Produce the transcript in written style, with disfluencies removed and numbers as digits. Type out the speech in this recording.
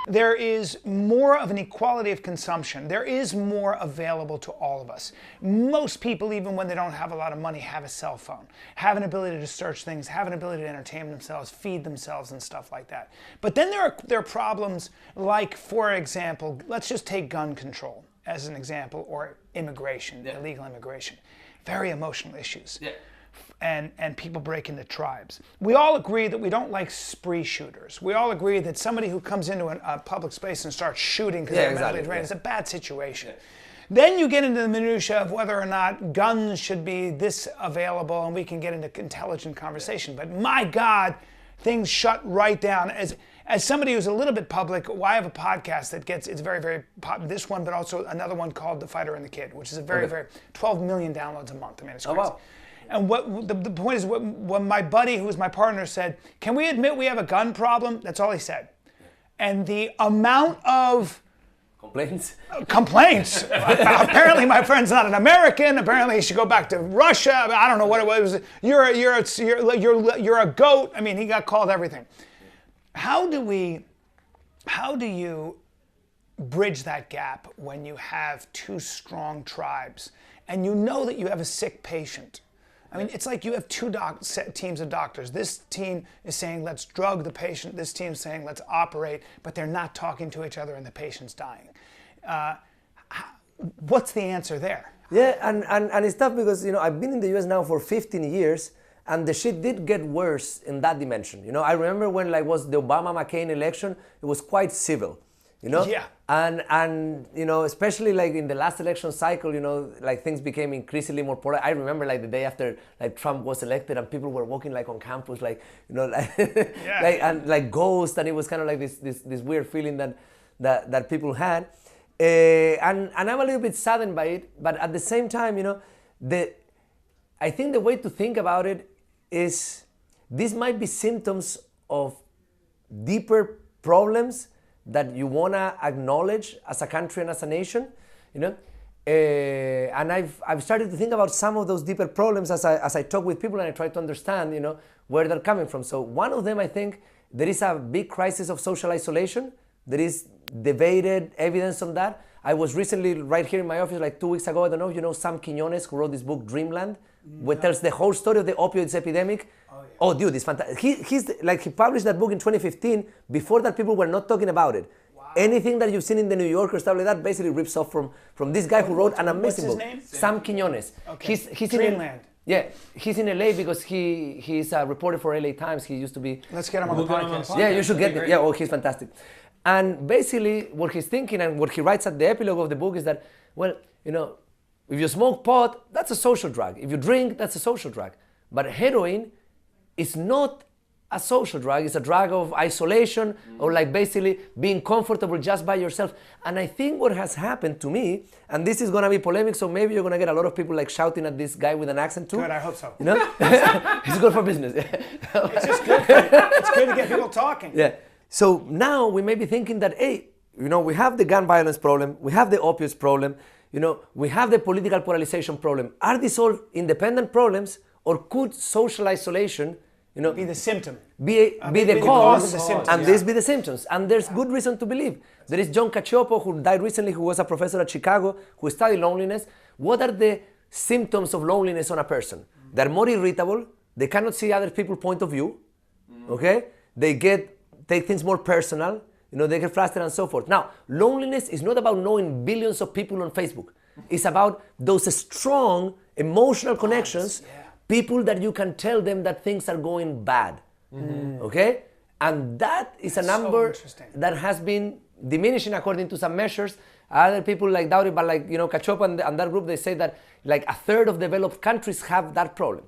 There is more of an equality of consumption. There is more available to all of us. Most people, even when they don't have a lot of money, have a cell phone, have an ability to search things, have an ability to entertain themselves, feed themselves and stuff like that. But then there are problems like, for example, let's just take gun control as an example, or immigration, illegal immigration. Very emotional issues. Yeah. And people break into tribes. We all agree that we don't like spree shooters. We all agree that somebody who comes into a public space and starts shooting because they're mentally drained is a bad situation. Yeah. Then you get into the minutia of whether or not guns should be this available, and we can get into intelligent conversation. But my God, things shut right down. As somebody who's a little bit public, I have a podcast that it's very, very popular. This one, but also another one called The Fighter and the Kid, which is a very, very 12 million downloads a month. I mean, it's crazy. Oh, wow. And what the point is, when my buddy, who was my partner, said, "Can we admit we have a gun problem?" That's all he said. And the amount of complaints. Apparently, my friend's not an American. Apparently, he should go back to Russia. I don't know what it was. You're a goat. I mean, he got called everything. How do you bridge that gap when you have two strong tribes and you know that you have a sick patient? I mean, it's like you have two teams of doctors. This team is saying, let's drug the patient. This team is saying, let's operate, but they're not talking to each other and the patient's dying. What's the answer there? Yeah, and it's tough because, I've been in the US now for 15 years, and the shit did get worse in that dimension. I remember when was the Obama-McCain election, it was quite civil. Yeah. And especially in the last election cycle, things became increasingly more polite. I remember the day after Trump was elected and people were walking on campus and ghosts, and it was kind of this weird feeling that people had. And I'm a little bit saddened by it, but at the same time, I think the way to think about it is this might be symptoms of deeper problems that you want to acknowledge as a country and as a nation, and I've started to think about some of those deeper problems as I talk with people and I try to understand, where they're coming from. So one of them, I think, there is a big crisis of social isolation. There is debated evidence on that. I was recently right here in my office 2 weeks ago. I don't know if you know Sam Quiñones, who wrote this book Dreamland, which tells the whole story of the opioids epidemic. Oh, dude, it's fantastic. He published that book in 2015. Before that, people were not talking about it. Wow. Anything that you've seen in the New Yorker, stuff like that, basically rips off from this guy who wrote an amazing book. What's his name? Sam Quiñones. Okay. He's Dreamland. He's in LA because he's a reporter for LA Times. He used to be. Let's get him on the podcast. Yeah, you should get him. Yeah, he's fantastic. And basically, what he's thinking and what he writes at the epilogue of the book is that, if you smoke pot, that's a social drug. If you drink, that's a social drug. But heroin is not a social drug. It's a drug of isolation or basically being comfortable just by yourself. And I think what has happened to me, and this is going to be polemic, so maybe you're going to get a lot of people shouting at this guy with an accent too. Good, I hope so. It's good for business. It's just good. It's good to get people talking. Yeah. So now we may be thinking that, hey, we have the gun violence problem, we have the opioids problem, we have the political polarization problem. Are these all independent problems, or could social isolation, be the symptom, be the cause, of the symptoms, and this be the symptoms? And there's good reason to believe. There is John Cacioppo, who died recently, who was a professor at Chicago, who studied loneliness. What are the symptoms of loneliness on a person? They're more irritable. They cannot see other people's point of view. Okay, they take things more personal. They get frustrated and so forth. Now, loneliness is not about knowing billions of people on Facebook. It's about those strong emotional connections, people that you can tell them that things are going bad. Okay? And that is a number that has been diminishing according to some measures. Other people doubt it, but Cacioppo and that group, they say that a third of developed countries have that problem.